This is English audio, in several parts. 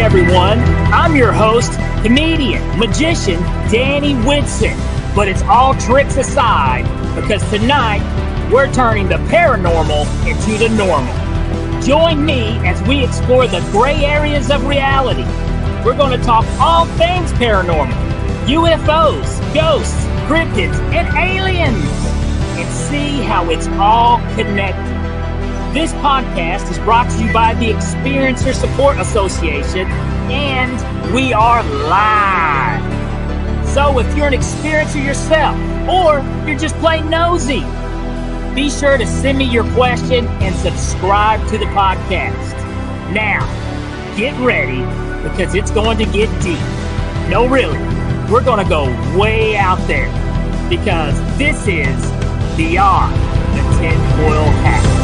everyone. I'm your host, comedian, magician, Danny Whitson. But it's all tricks aside, because tonight we're turning the paranormal into the normal. Join me as we explore the gray areas of reality. We're going to talk all things paranormal, UFOs, ghosts, cryptids, and aliens, and see how it's all connected. This podcast is brought to you by the Experiencer Support Association, and we are live. So if you're an experiencer yourself, or you're just plain nosy, be sure to send me your question and subscribe to the podcast. Now, get ready, because it's going to get deep. No, really, we're going to go way out there, because this is Beyond the Tinfoil Hat.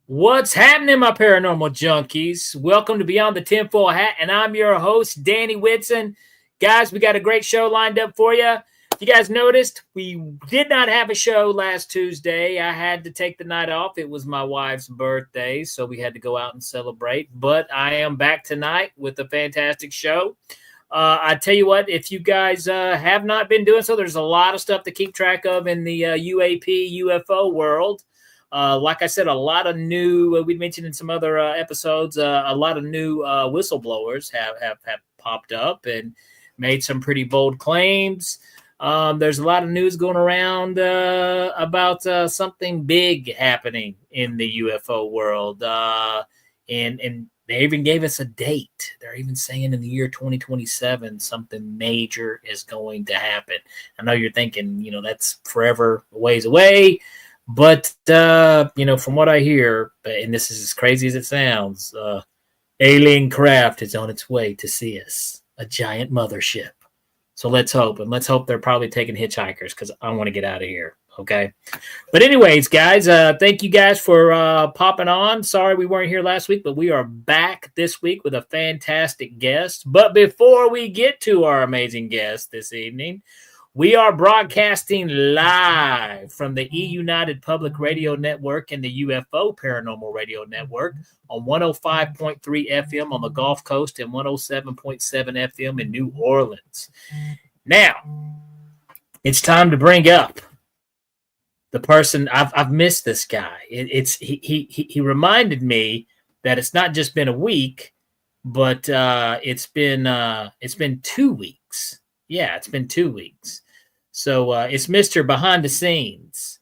What's happening, my paranormal junkies? Welcome to Beyond the Tinfoil Hat, and I'm your host, Danny Whitson. Guys, we got a great show lined up for you. If you guys noticed, we did not have a show last Tuesday. I had to take the night off. It was my wife's birthday, so we had to go out and celebrate. But I am back tonight with a fantastic show. I tell you what, if you guys have not been doing so, there's a lot of stuff to keep track of in the UAP, UFO world. Like I said, a lot of new, we mentioned in some other episodes, a lot of new whistleblowers have popped up and made some pretty bold claims. There's a lot of news going around about something big happening in the UFO world. And they even gave us a date. They're even saying in the year 2027, something major is going to happen. I know you're thinking, that's forever a ways away. But, from what I hear, and this is as crazy as it sounds, alien craft is on its way to see us, a giant mothership. So let's hope, and let's hope they're probably taking hitchhikers, because I want to get out of here, okay? But anyways, guys, thank you guys for popping on. Sorry we weren't here last week, but we are back this week with a fantastic guest. But before we get to our amazing guest this evening, we are broadcasting live from the E-United Public Radio Network and the UFO Paranormal Radio Network on 105.3 FM on the Gulf Coast and 107.7 FM in New Orleans. Now, it's time to bring up the person. I've missed this guy. He reminded me that it's not just been a week, but it's been 2 weeks. Yeah, it's been 2 weeks. So it's Mr. Behind the Scenes,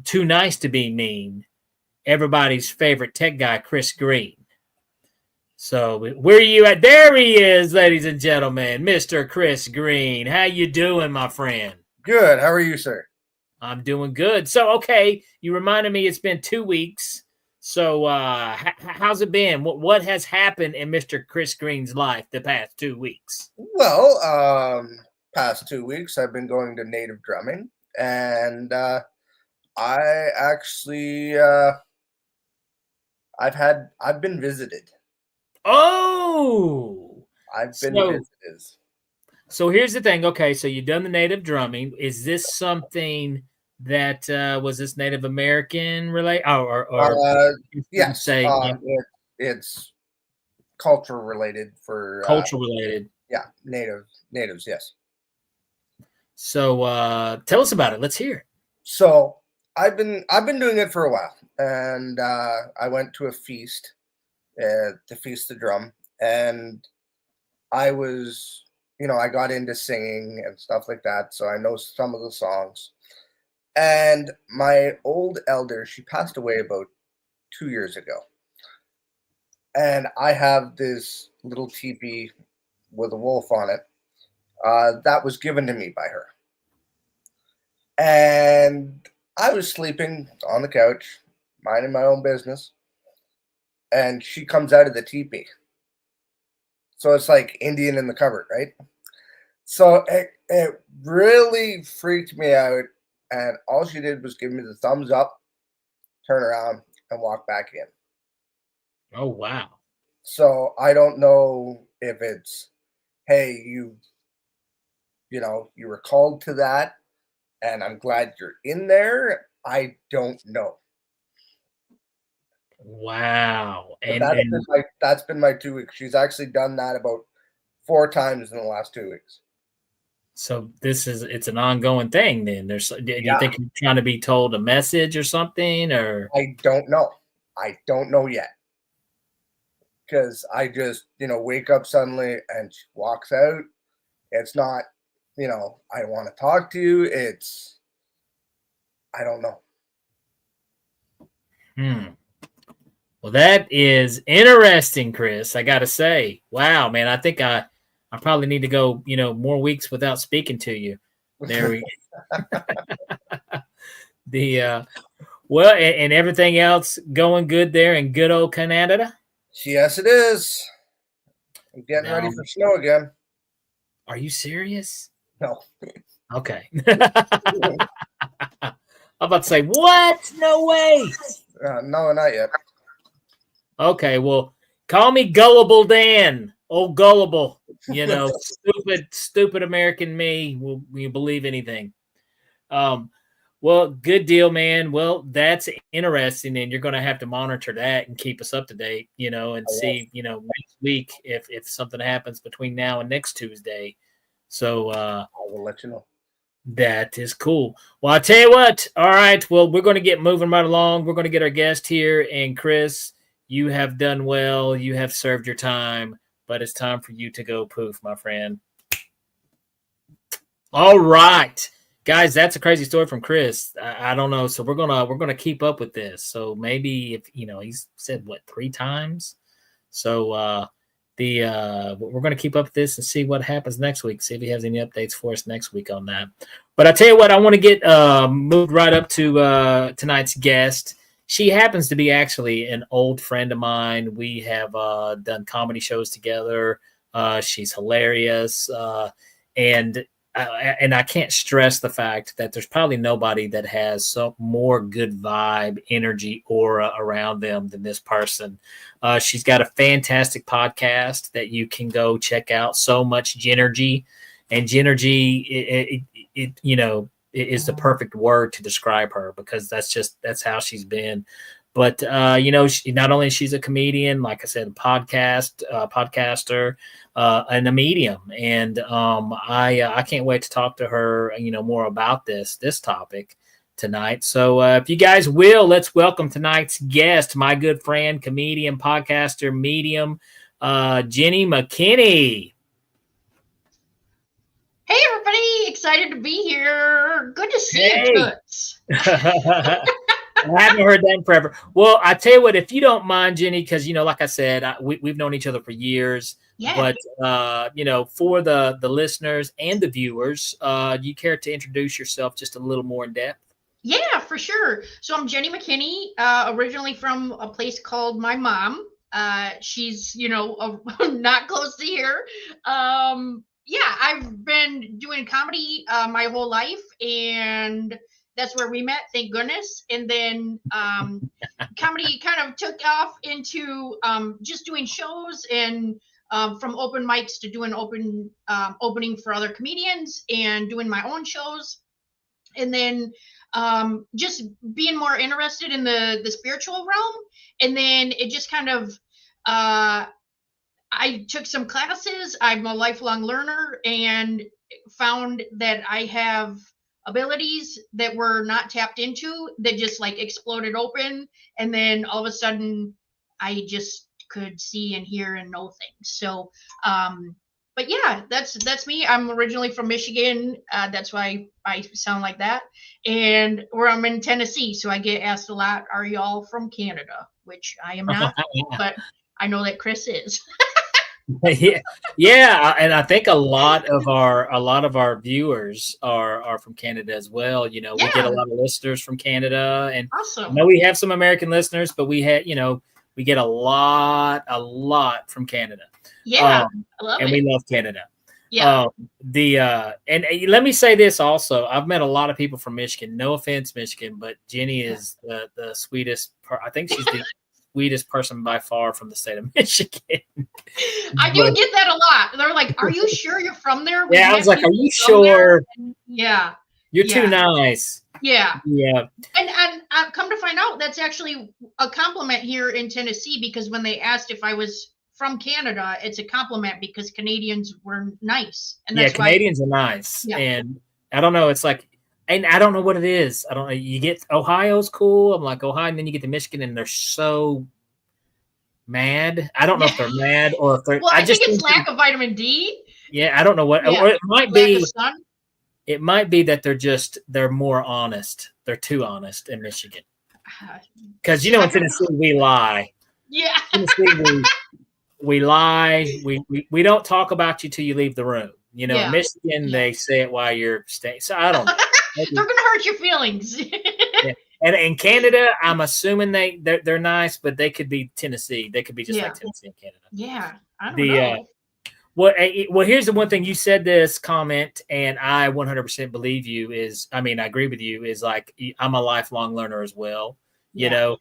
Too Nice to Be Mean, everybody's favorite tech guy, Chris Green. So where are you at? There he is, ladies and gentlemen, Mr. Chris Green. How you doing, my friend? Good. How are you, sir? I'm doing good. So, okay, you reminded me it's been 2 weeks. So how's it been? What has happened in Mr. Chris Green's life the past 2 weeks? Well, past 2 weeks I've been going to native drumming, and I actually I've been visited. Oh, I've been visited. So here's the thing. Okay, so you've done the native drumming. Is this something that was this Native American related? Yes, it's culture related for culture related. Yeah, natives. Yes. So tell us about it. Let's hear it. So I've been doing it for a while, and I went to a feast, to feast the drum, and I was, I got into singing and stuff like that, so I know some of the songs. And my old elder, she passed away about 2 years ago, and I have this little teepee with a wolf on it that was given to me by her. And I was sleeping on the couch, minding my own business, and she comes out of the teepee. So it's like Indian in the cupboard, right? So it really freaked me out, and all she did was give me the thumbs up, turn around, and walk back in. Oh, wow. So I don't know if it's, hey, you were called to that, and I'm glad you're in there. I don't know. Wow. But And that's been my 2 weeks. She's actually done that about 4 times in the last 2 weeks. so it's an ongoing thing then. Do you Yeah, think you're trying to be told a message or something, or? I don't know. I don't know yet. Because I just, wake up suddenly and she walks out. It's not, I want to talk to you. It's, I don't know. Well, that is interesting, Chris. I got to say, wow, man. I think I probably need to go, more weeks without speaking to you. There we the well, and everything else going good there in good old Canada. Yes, it is. I'm getting ready Now, for snow again. are you serious? No. Okay. I'm about to say, what? No way. No, not yet. Okay, well, call me Gullible Dan. Oh, gullible. Stupid American me. Will you believe anything? Well, good deal, man. Well, that's interesting, and you're going to have to monitor that and keep us up to date, and see, next week if something happens between now and next Tuesday. So I will let you know. That is cool. Well, I'll tell you what. All right. Well, we're going to get moving right along. We're going to get our guest here. And Chris, you have done well. You have served your time, but it's time for you to go poof, my friend. All right. Guys, that's a crazy story from Chris. I don't know. So we're gonna keep up with this. So maybe if he's said what 3 times. So we're going to keep up with this and see what happens next week. See if he has any updates for us next week on that. But I tell you what, I want to get moved right up to tonight's guest. She happens to be actually an old friend of mine. We have done comedy shows together. She's hilarious, and I can't stress the fact that there's probably nobody that has so more good vibe, energy, aura around them than this person. She's got a fantastic podcast that you can go check out. So much Genergy, and Genergy, it is the perfect word to describe her because that's how she's been. But she, not only she's a comedian, like I said, a podcaster, and a medium, and I can't wait to talk to her, more about this topic tonight. So if you guys will, let's welcome tonight's guest, my good friend, comedian, podcaster, medium, Jenny McKinney. Hey everybody, excited to be here. Good to see you, Toots. I haven't heard that in forever. Well, I tell you what, if you don't mind, Jenny, because like I said, we've known each other for years. Yeah. But for the listeners and the viewers, do you care to introduce yourself just a little more in depth? Yeah, for sure. So I'm Jenny McKinney, originally from a place called my mom. She's not close to here. Yeah, I've been doing comedy my whole life, and that's where we met, thank goodness. And then comedy kind of took off into just doing shows and from open mics to doing opening for other comedians and doing my own shows. And then just being more interested in the spiritual realm. And then it just kind of I took some classes. I'm a lifelong learner and found that I have abilities that were not tapped into that just like exploded open. And then all of a sudden I just could see and hear and know things. So, but yeah, that's me. I'm originally from Michigan. That's why I sound like that. And where I'm in Tennessee. So I get asked a lot, are y'all from Canada? Which I am not, but I know that Chris is. yeah, and I think a lot of our viewers are from Canada as well. We get a lot of listeners from Canada, and awesome. I know we have some American listeners, but we get a lot from Canada. Yeah, I love and it. we love Canada. Yeah. And let me say this also. I've met a lot of people from Michigan. No offense, Michigan, but Jenny is the sweetest. I think she's the sweetest person by far from the state of Michigan. I do get that a lot. They're like, "Are you sure you're from there?" Yeah, I was like, "Are you sure?" Yeah, you're too nice. Yeah. Yeah. And come to find out, that's actually a compliment here in Tennessee, because when they asked if I was from Canada, it's a compliment because Canadians were nice. And that's Canadians are nice. Yeah. And I don't know, it's like, and I don't know what it is. I don't know. You get Ohio's cool. I'm like, Ohio, and then you get to Michigan and they're so mad. I don't know if they're mad or if they're. Well, I think it's lack of vitamin D. Yeah, I don't know what. Yeah. Or it might lack be. Of sun. It might be that they're more honest. They're too honest in Michigan. Because in Tennessee we lie. Yeah. Tennessee we lie. We don't talk about you till you leave the room. In Michigan they say it while you're staying. So I don't know. They're gonna hurt your feelings. Yeah. And in Canada, I'm assuming they're nice, but they could be Tennessee. They could be just like Tennessee and Canada. Yeah, I don't know. Well, here's the one thing you said this comment, and I 100% believe you. I agree with you. Is like I'm a lifelong learner as well. I've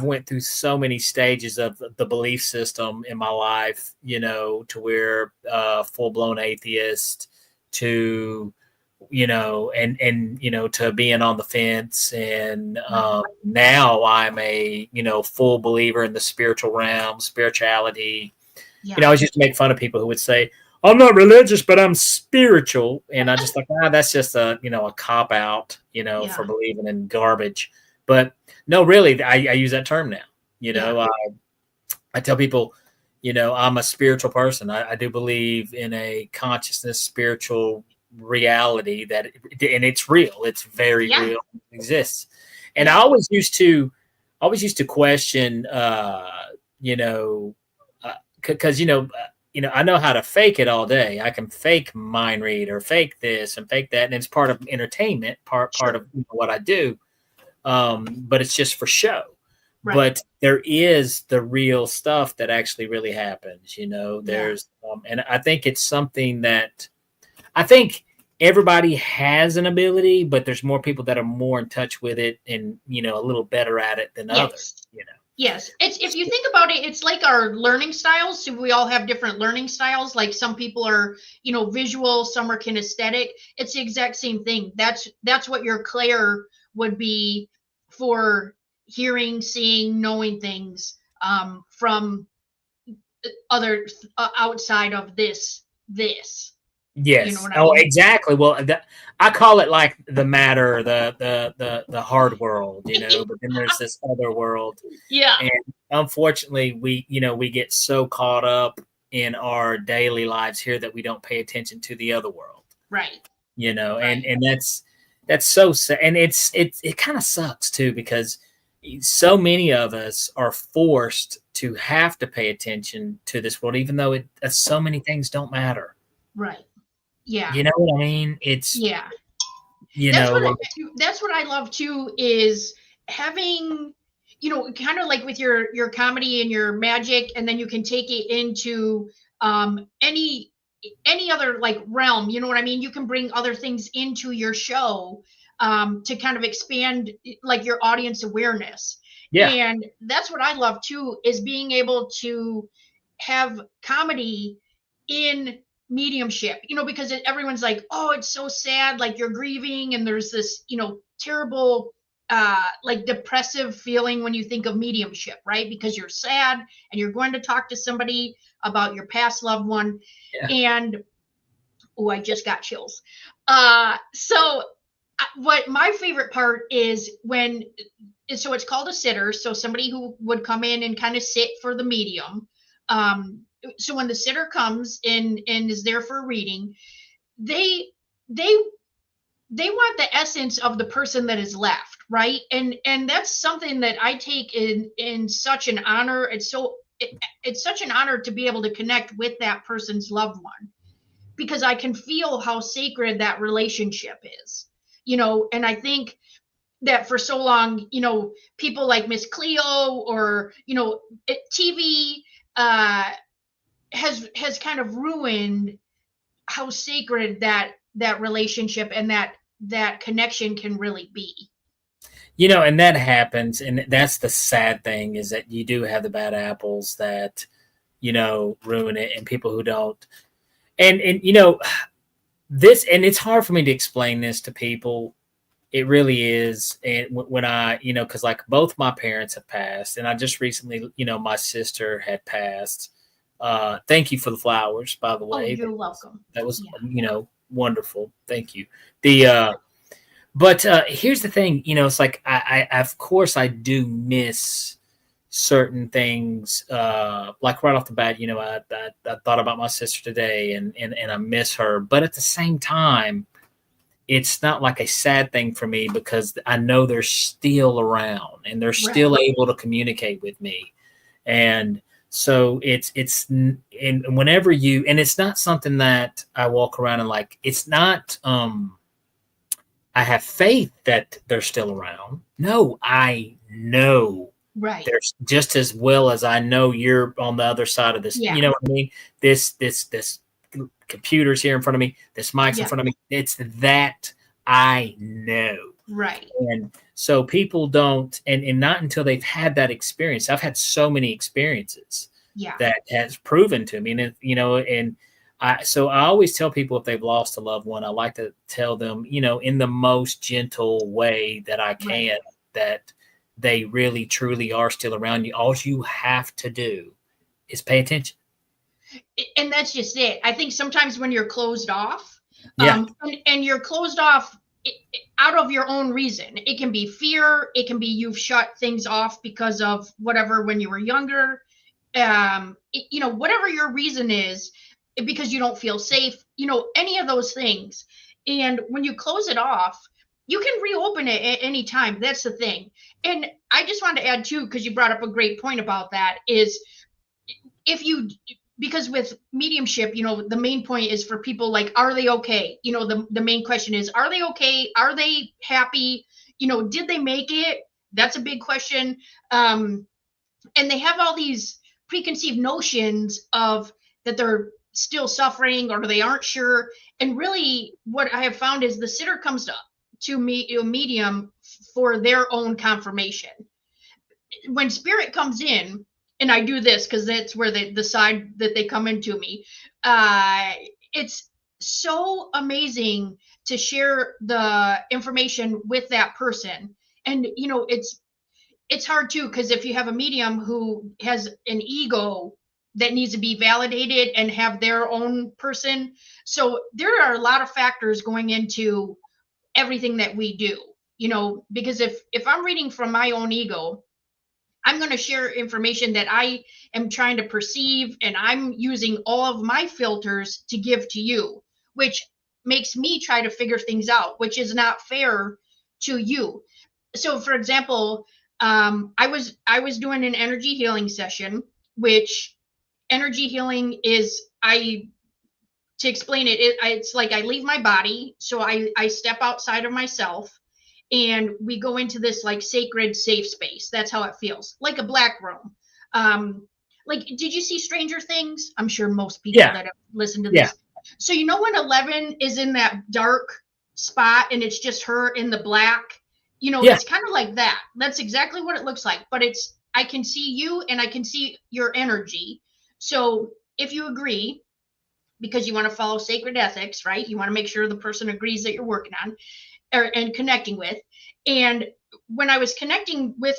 went through so many stages of the belief system in my life. To where full blown atheist to to being on the fence, and now I'm a full believer in the spiritual realm, spirituality. I always used to make fun of people who would say, I'm not religious, but I'm spiritual, and I just like, that's just a cop out for believing in garbage. But no, really, I use that term now. I tell people I'm a spiritual person. I do believe in a consciousness, spiritual reality and it's real. It's very real. It exists. And I always used to question, because I know how to fake it all day. I can fake mind read or fake this and fake that, and it's part of entertainment, part of what I do. But it's just for show. Right. But there is the real stuff that actually really happens. There's and I think it's something that I think everybody has an ability, but there's more people that are more in touch with it and, a little better at it than others, Yes. It's, if you think about it, it's like our learning styles. So we all have different learning styles. Like some people are, visual, some are kinesthetic. It's the exact same thing. That's what your clair would be for hearing, seeing, knowing things from other outside of this. Yes. Exactly. Well, I call it like the matter, the hard world, but then there's this other world. Yeah. And unfortunately, we get so caught up in our daily lives here that we don't pay attention to the other world. Right. And that's so sad. And it kind of sucks too, because so many of us are forced to have to pay attention to this world, even though so many things don't matter. Right. Yeah. You know what I mean? It's that's what I love too, is having, kind of like with your comedy and your magic, and then you can take it into any other like realm. You know what I mean? You can bring other things into your show to kind of expand like your audience awareness. Yeah. And that's what I love too, is being able to have comedy in mediumship, because everyone's like, oh, it's so sad, like you're grieving, and there's this terrible like depressive feeling when you think of mediumship, right? Because you're sad and you're going to talk to somebody about your past loved one. And I just got chills. So what my favorite part is so it's called a sitter, so somebody who would come in and kind of sit for the medium. So when the sitter comes in and is there for a reading, they want the essence of the person that is left, right? And that's something that I take in such an honor. It's such an honor to be able to connect with that person's loved one, because I can feel how sacred that relationship is, and I think that for so long, people like Miss Cleo or, TV, has kind of ruined how sacred that relationship and that connection can really be. And that happens. And that's the sad thing, is that you do have the bad apples that, ruin it, and people who don't. And this, and it's hard for me to explain this to people. It really is. And when I, because like both my parents have passed, and I just recently, my sister had passed. Thank you for the flowers, by the Oh, way. you're welcome. That was, wonderful. Thank you. But here's the thing, it's like I of course I do miss certain things. Like right off the bat, I thought about my sister today, and I miss her. But at the same time, it's not like a sad thing for me, because I know they're still around and they're still able to communicate with me. And so and whenever and it's not something that I walk around and like, it's not, I have faith that they're still around. No, I know. Right. There's just as well as I know you're on the other side of this. Yeah. You know what I mean? This computer's here in front of me. This mic's in front of me. It's that I know. Right. And so people don't, and not until they've had that experience. I've had so many experiences that has proven to me, and so I always tell people, if they've lost a loved one, I like to tell them, in the most gentle way that I can, that they really, truly are still around you. All you have to do is pay attention. And that's just it. I think sometimes when you're closed off, and you're closed off out of your own reason, it can be fear. It can be you've shut things off because of whatever when you were younger. Whatever your reason is, because you don't feel safe, any of those things. And when you close it off, you can reopen it at any time. That's the thing. And I just wanted to add too, because you brought up a great point about that, is because with mediumship, the main point is for people, like, are they okay? The main question is, are they okay? Are they happy? Did they make it? That's a big question. And they have all these preconceived notions of that they're still suffering or they aren't sure. And really what I have found is the sitter comes to me, a medium, for their own confirmation. When spirit comes in, and I do this because that's where the side that they come into me, it's so amazing to share the information with that person. And it's hard too, because if you have a medium who has an ego that needs to be validated and have their own person, so there are a lot of factors going into everything that we do, because if I'm reading from my own ego, I'm going to share information that I am trying to perceive, and I'm using all of my filters to give to you, which makes me try to figure things out, which is not fair to you. So for example, I was doing an energy healing session, which energy healing is, to explain it, it's like I leave my body. So I step outside of myself, and we go into this like sacred safe space. That's how it feels, like a black room. Like, did you see Stranger Things? I'm sure most people that have listened to this. So when 11 is in that dark spot and it's just her in the black, it's kind of like that. That's exactly what it looks like. But I can see you and I can see your energy. So if you agree, because you want to follow sacred ethics, right? You want to make sure the person agrees that you're working on and connecting with. And when I was connecting with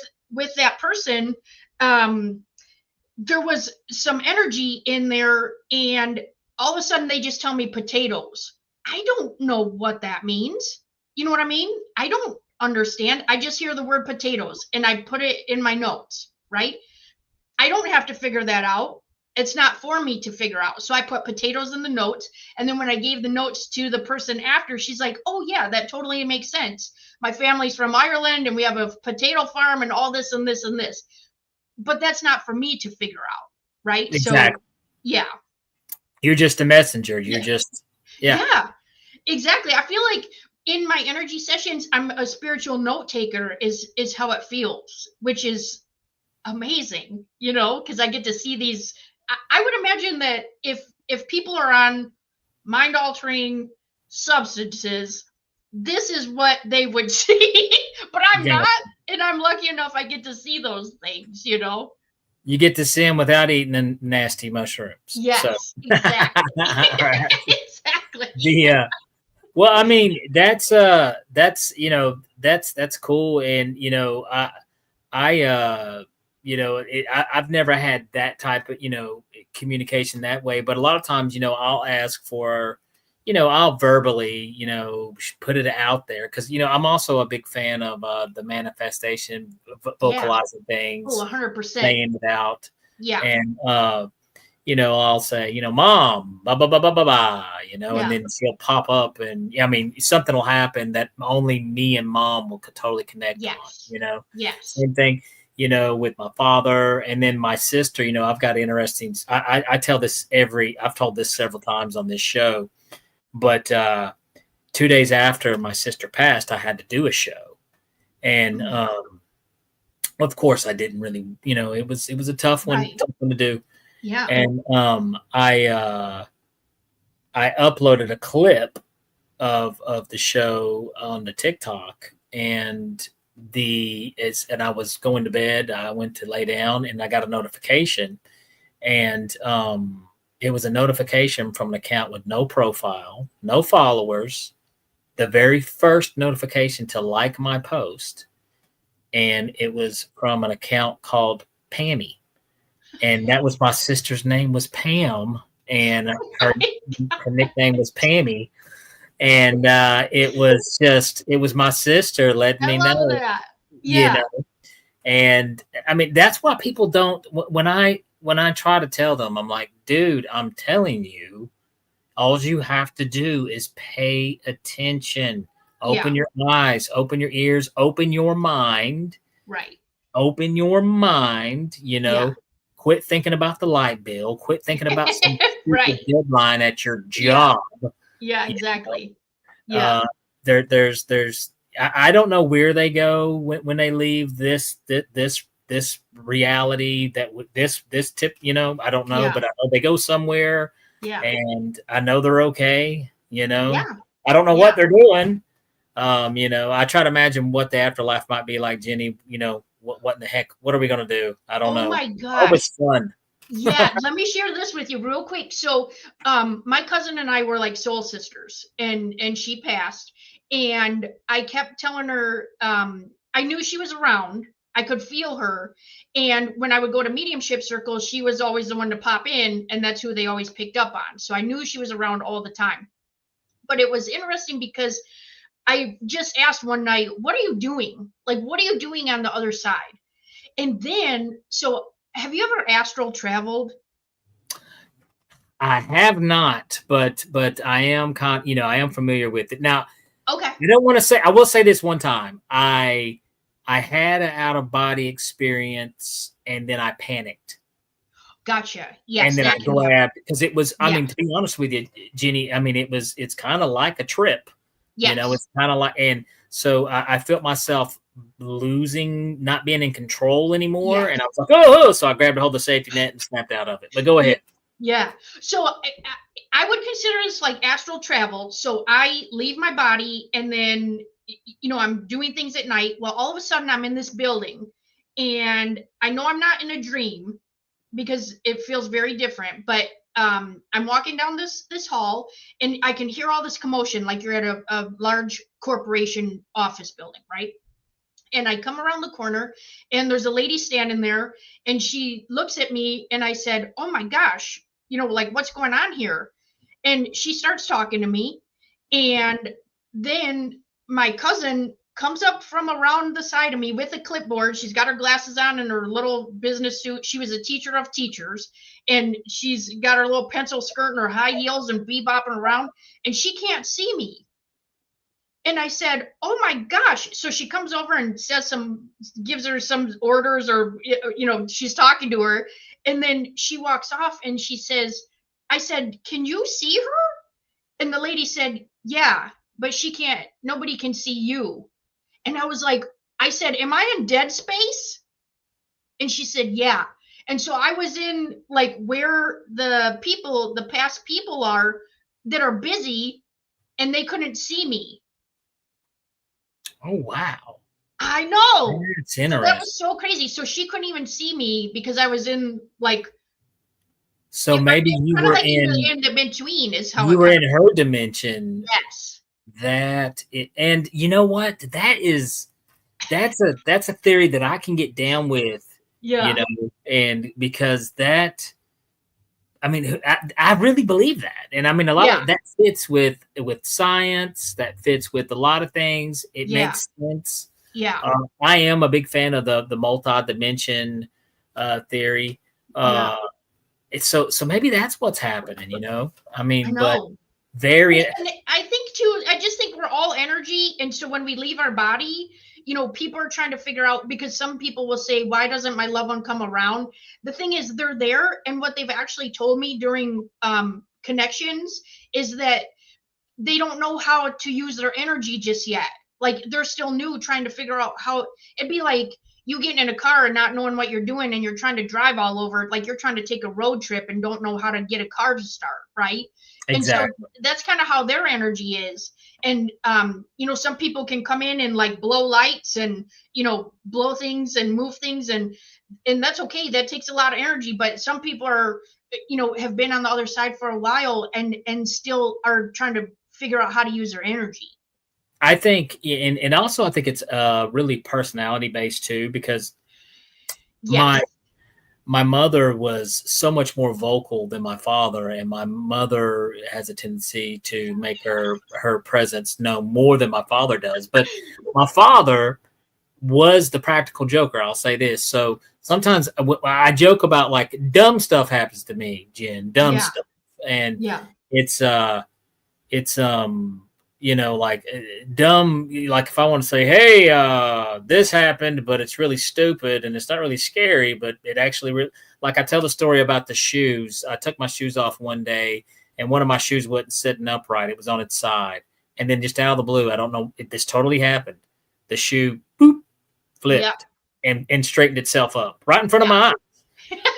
that person, there was some energy in there, and all of a sudden they just tell me potatoes. I don't know what that means. You know what I mean? I don't understand. I just hear the word potatoes and I put it in my notes, right? I don't have to figure that out. It's not for me to figure out. So I put potatoes in the notes. And then when I gave the notes to the person after, she's like, oh yeah, that totally makes sense. My family's from Ireland and we have a potato farm and all this and this and this. But that's not for me to figure out, right? Exactly. So yeah. You're just a messenger. You're just, Yeah, exactly. I feel like in my energy sessions, I'm a spiritual note taker is how it feels, which is amazing, because I get to see these. I would imagine that if people are on mind altering substances, this is what they would see. but I'm Yeah. not, and I'm lucky enough I get to see those things, you know. You get to see them without eating the nasty mushrooms. Yes, So. exactly. Right. Exactly. The well, I mean, that's you know, that's cool, and you know, I you know, I've never had that type of, you know, communication that way, but a lot of times, you know, I'll ask for, you know, I'll verbally, you know, put it out there, because you know, I'm also a big fan of the manifestation, Yeah. vocalizing Oh, things, 100%. saying it out, Yeah. and you know, I'll say, you know, mom, blah, blah, blah, blah, blah, blah, you know, and Yeah. then she'll pop up, and I mean, something will happen that only me and mom will totally connect on, Yes. you know. Yes. Same thing, you know, with my father, and then my sister, you know, I've got interesting, I tell this I've told this several times on this show, but 2 days after my sister passed, I had to do a show. And of course I didn't really, you know, it was a tough one, Right. tough one to do. Yeah. And I uploaded a clip of the show on the TikTok, and and I was going to bed. I went to lay down, and I got a notification, and it was a notification from an account with no profile, no followers. The very first notification to like my post, and it was from an account called Pammy. And that was my sister's name was Pam, and her nickname was Pammy. And it was my sister letting I me love know, that. you Yeah. know. And I mean, that's why people don't. When I try to tell them, I'm like, dude, I'm telling you, all you have to do is pay attention. Open Yeah. your eyes, open your ears, open your mind. Right. Open your mind, you Yeah. know, quit thinking about the light bill, quit thinking about some Right. stupid deadline at your Yeah. job. Yeah, You exactly. know? Yeah. There's I don't know where they go when they leave this reality, this tip, you know, I don't know, Yeah. but I know they go somewhere, Yeah. and I know they're okay, you know. Yeah. I don't know Yeah. what they're doing. You know, I try to imagine what the afterlife might be like, Jenny. You know, what in the heck? What are we gonna do? I don't Oh know. my I hope gosh. it's fun. Yeah, let me share this with you real quick. So, my cousin and I were like soul sisters, and she passed, and I kept telling her, I knew she was around. I could feel her, and when I would go to mediumship circles, she was always the one to pop in, and that's who they always picked up on. So I knew she was around all the time. But it was interesting because I just asked one night, "What are you doing? Like, what are you doing on the other side?" And then, so have you ever astral traveled? I have not, but I am you know, I am familiar with it. Now, Okay. I don't want to say. I will say this one time. I had an out of body experience, and then I panicked. Gotcha. Yes, And then I that can happen. grabbed, because it was, I Yeah. mean, to be honest with you, Jenny, I mean, it's kind of like a trip, you know, Yes. it's kind of like, and so I felt myself losing, not being in control anymore. Yes. And I was like, oh, so I grabbed a hold of the safety net and snapped out of it. But go Yeah. ahead. Yeah. So I would consider this like astral travel. So I leave my body and then, you know, I'm doing things at night. Well, all of a sudden I'm in this building and I know I'm not in a dream because it feels very different, but I'm walking down this hall and I can hear all this commotion like you're at a large corporation office building, right? And I come around the corner and there's a lady standing there and she looks at me and I said, "Oh my gosh, you know, like what's going on here?" And she starts talking to me. And then my cousin comes up from around the side of me with a clipboard. She's got her glasses on and her little business suit. She was a teacher of teachers. And she's got her little pencil skirt and her high heels and bebopping around. And she can't see me. And I said, "Oh my gosh." So she comes over and gives her some orders, or, you know, she's talking to her. And then she walks off and she says, I said, "Can you see her?" And the lady said, "Yeah, but she can't, nobody can see you." And I was like, I said, "Am I in dead space?" And she said, "Yeah." And so I was in like where the past people are that are busy and they couldn't see me. Oh, wow. I know. It's So interesting. that was so crazy. So she couldn't even see me because I was in like, So maybe you kind of were like in in the between is how you it were kind in her dimension. yes. And you know what? That's a theory that I can get down with. Yeah. You know, and because that, I mean, I really believe that, and I mean, a lot Yeah. of that fits with science. That fits with a lot of things. It Yeah. makes sense. Yeah. I am a big fan of the multi-dimension theory. Yeah. So maybe that's what's happening. You know, I I mean, but know. very And I think too, I just think we're all energy. And so when we leave our body, you know, people are trying to figure out, because some people will say, why doesn't my loved one come around? The thing is, they're there. And what they've actually told me during connections is that they don't know how to use their energy just yet. Like they're still new, trying to figure out how. It'd be like you getting in a car and not knowing what you're doing, and you're trying to drive all over, like you're trying to take a road trip and don't know how to get a car to start, right? And so exactly. that's kind of how their energy is. And you know, some people can come in and like blow lights and, you know, blow things and move things, and that's okay. That takes a lot of energy. But some people are, you know, have been on the other side for a while and still are trying to figure out how to use their energy. I think, and also I think it's really personality based too, because Yes. my mother was so much more vocal than my father, and my mother has a tendency to make her presence known more than my father does. But my father was the practical joker. I'll say this. So sometimes I joke about like dumb stuff happens to me, Jen, dumb stuff. And it's you know, like dumb, like if I want to say, hey, this happened, but it's really stupid and it's not really scary, but it actually like I tell the story about the shoes. I took my shoes off one day and one of my shoes wasn't sitting upright. It was on its side. And then just out of the blue, I don't know, this totally happened. The shoe boop, flipped and straightened itself up right in front of my eyes.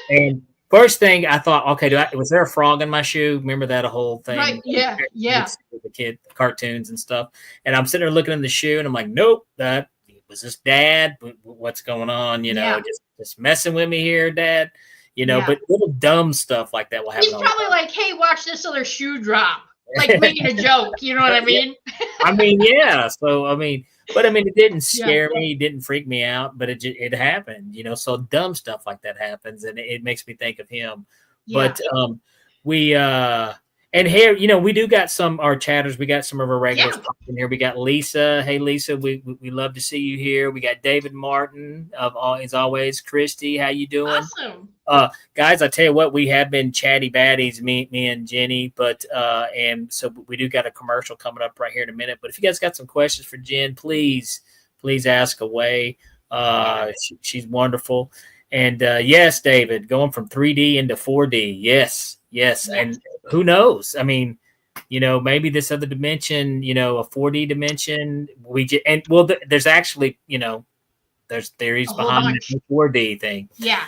And first thing I thought, okay, was there a frog in my shoe? Remember that whole thing? Right. Yeah. Yeah. The kid cartoons and stuff. And I'm sitting there looking in the shoe, and I'm like, nope, that was this dad. What's going on? You know, just messing with me here, Dad. You know, but little dumb stuff like that will happen. He's probably like, hey, watch this other shoe drop. Like making a joke. You know what I mean? I mean, yeah. So, I mean, but I mean, it didn't scare me, it didn't freak me out, but it happened, you know. So dumb stuff like that happens, and it makes me think of him. But we and here, you know, we do got our chatters. We got some of our regulars popping here. We got Lisa. Hey, Lisa, we love to see you here. We got David Martin as always. Christy, how you doing? Awesome. Guys, I tell you what, we have been chatty baddies, me and Jenny, but and so we do got a commercial coming up right here in a minute. But if you guys got some questions for Jen, please ask away. She's wonderful. And yes, David, going from 3D into 4D. Yes. And who knows? I mean, you know, maybe this other dimension, you know, a 4D dimension. There's actually, you know, there's theories behind the 4D thing. Yeah.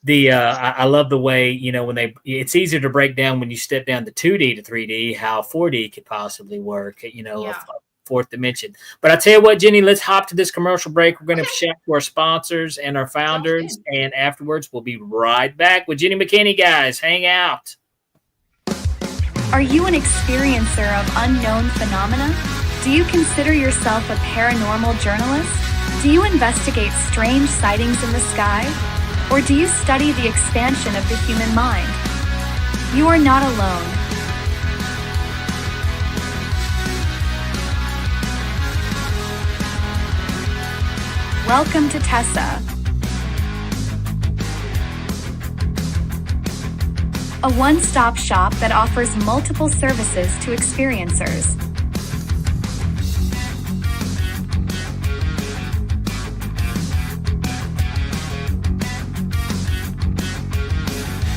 I love the way, you know, it's easier to break down when you step down to 2D to 3D, how 4D could possibly work, you know, a fourth dimension. But I tell you what, Jenny, let's hop to this commercial break. We're going to shout to our sponsors and our founders, and afterwards we'll be right back with Jenny McKinney, guys. Hang out. Are you an experiencer of unknown phenomena? Do you consider yourself a paranormal journalist? Do you investigate strange sightings in the sky? Or do you study the expansion of the human mind? You are not alone. Welcome to TESA, a one-stop shop that offers multiple services to experiencers.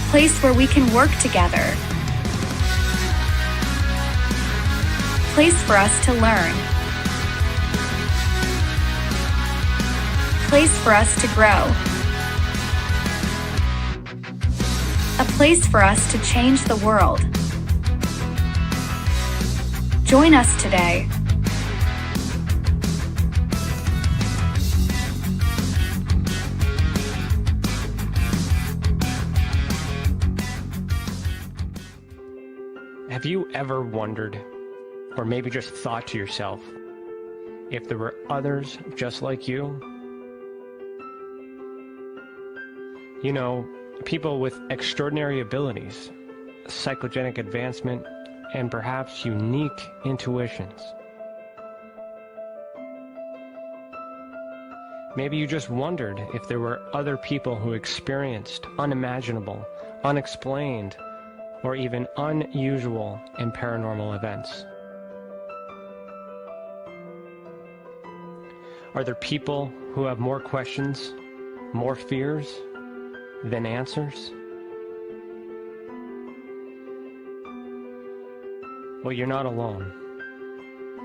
Place where we can work together. Place for us to learn. Place for us to grow. A place for us to change the world. Join us today. Have you ever wondered, or maybe just thought to yourself, if there were others just like you? You know, people with extraordinary abilities, psychogenic advancement, and perhaps unique intuitions. Maybe you just wondered if there were other people who experienced unimaginable, unexplained, or even unusual and paranormal events. Are there people who have more questions, more fears than answers? Well, you're not alone.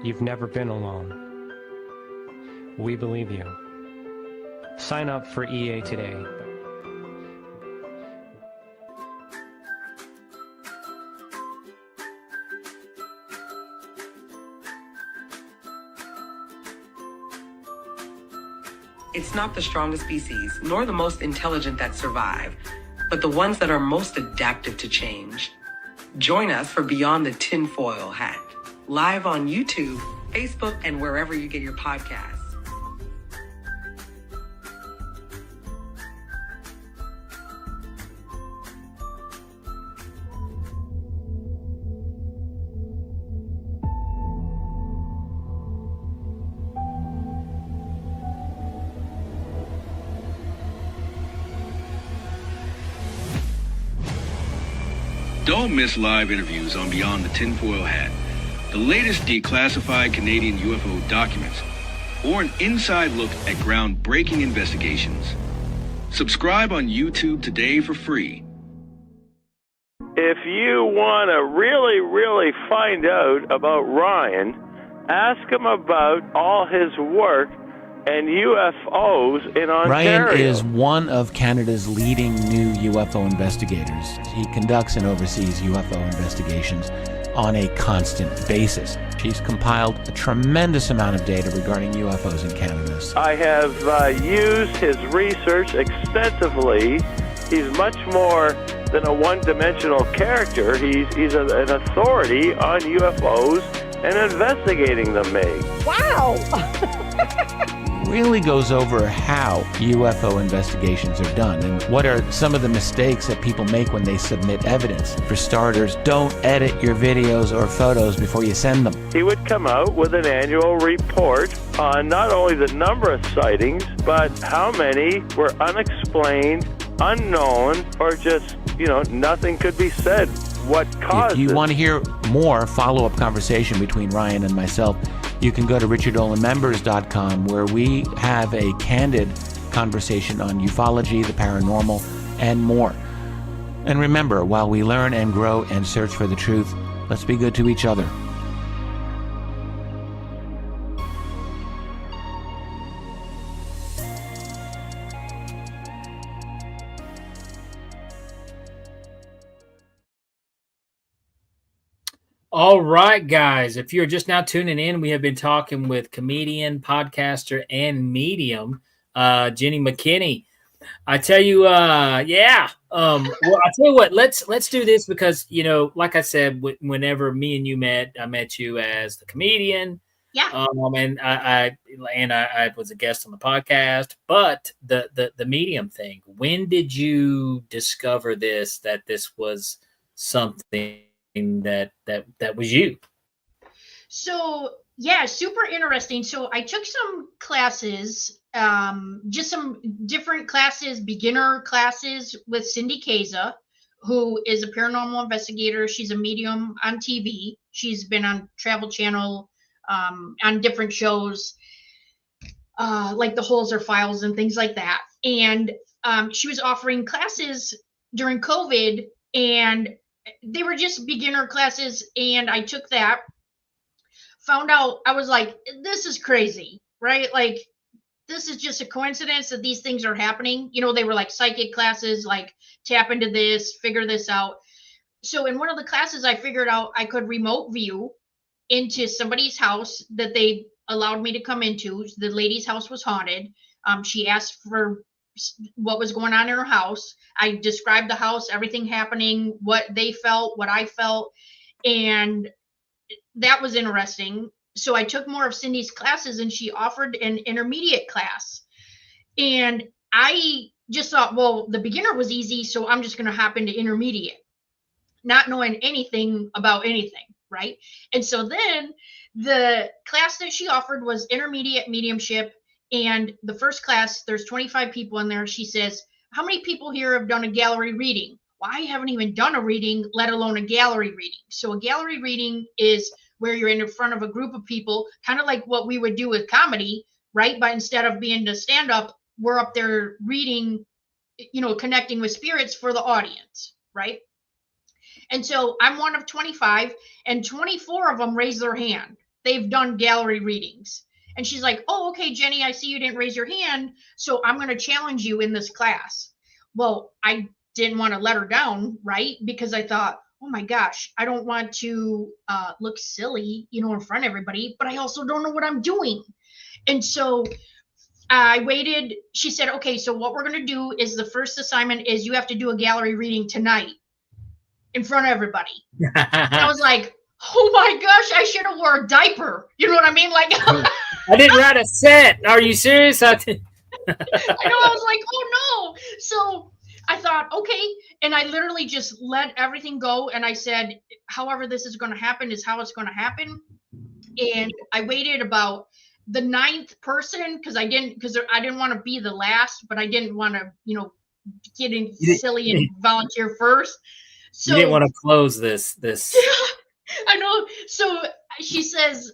You've never been alone. We believe you. Sign up for EA today. It's not the strongest species, nor the most intelligent that survive, but the ones that are most adaptive to change. Join us for Beyond the Tinfoil Hat, live on YouTube, Facebook, and wherever you get your podcasts. Don't miss live interviews on Beyond the Tinfoil Hat, the latest declassified Canadian UFO documents, or an inside look at groundbreaking investigations. Subscribe on YouTube today for free. If you want to really find out about Ryan, ask him about all his work and UFOs in Ontario. Ryan is one of Canada's leading new UFO investigators. He conducts and oversees UFO investigations on a constant basis. He's compiled a tremendous amount of data regarding UFOs in Canada. I have used his research extensively. He's much more than a one-dimensional character. He's an authority on UFOs and investigating them, Meg. Wow! Really goes over how UFO investigations are done and what are some of the mistakes that people make when they submit evidence. For starters, don't edit your videos or photos before you send them. He would come out with an annual report on not only the number of sightings, but how many were unexplained, unknown, or just, nothing could be said. What caused it? If you want to hear more follow-up conversation between Ryan and myself, you can go to richardolanmembers.com, where we have a candid conversation on ufology, the paranormal, and more. And remember, while we learn and grow and search for the truth, let's be good to each other. All right, guys, if you're just now tuning in, we have been talking with comedian, podcaster, and medium, Jenny McKinney. I tell you, well, I tell you what, let's do this because, like I said, whenever me and you met, I met you as the comedian. Yeah. And I was a guest on the podcast, but the medium thing, when did you discover that this was something that was you? So yeah, super interesting. So I took some classes, just some different classes, beginner classes with Cindy TESA, who is a paranormal investigator. She's a medium on TV. She's been on Travel Channel, on different shows, like the Holzer Files and things like that. And she was offering classes during COVID, and they were just beginner classes, and I took that, found out, I was like, this is crazy, right? Like, this is just a coincidence that these things are happening. They were like psychic classes, like tap into this, figure this out. So in one of the classes, I figured out I could remote view into somebody's house that they allowed me to come into. The lady's house was haunted. She asked for what was going on in her house. I described the house, everything happening, what they felt, what I felt. And that was interesting. So I took more of Cindy's classes, and she offered an intermediate class. And I just thought, well, the beginner was easy, so I'm just going to hop into intermediate, not knowing anything about anything, right? And so then the class that she offered was intermediate mediumship. And the first class, there's 25 people in there. She says, how many people here have done a gallery reading? Well, I haven't even done a reading, let alone a gallery reading. So a gallery reading is where you're in front of a group of people, kind of like what we would do with comedy, right? But instead of being the stand-up, we're up there reading, connecting with spirits for the audience, right? And so I'm one of 25, and 24 of them raise their hand. They've done gallery readings. And she's like, oh, okay, Jenny, I see you didn't raise your hand, so I'm going to challenge you in this class. Well, I didn't want to let her down, right? Because I thought, oh my gosh, I don't want to look silly, in front of everybody, but I also don't know what I'm doing. And so I waited. She said, okay, so what we're going to do is the first assignment is you have to do a gallery reading tonight in front of everybody. And I was like, oh my gosh, I should have wore a diaper. You know what I mean? Like, I didn't write a set. Are you serious? I know. I was like, oh no. So I thought, okay. And I literally just let everything go. And I said, however this is going to happen is how it's going to happen. And I waited about the 9th person because I didn't want to be the last, but I didn't want to, get in silly and volunteer first. So you didn't want to close this. I know. So she says,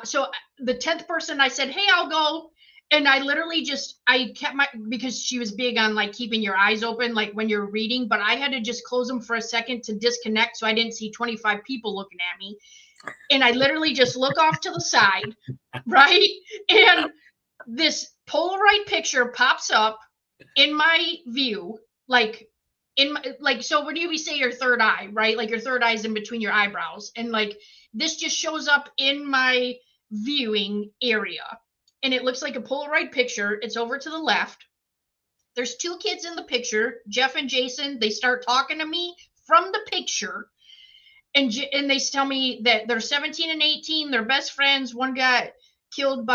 so the 10th person, I said, hey, I'll go. And I literally I kept because she was big on like keeping your eyes open, like when you're reading, but I had to just close them for a second to disconnect. So I didn't see 25 people looking at me. And I literally just look off to the side, right? And this Polaroid picture pops up in my view, so when you say your third eye, right? Like your third eye is in between your eyebrows. And like this just shows up in my viewing area. And it looks like a Polaroid picture. It's over to the left. There's 2 kids in the picture, Jeff and Jason. They start talking to me from the picture. And they tell me that they're 17 and 18. They're best friends. One got killed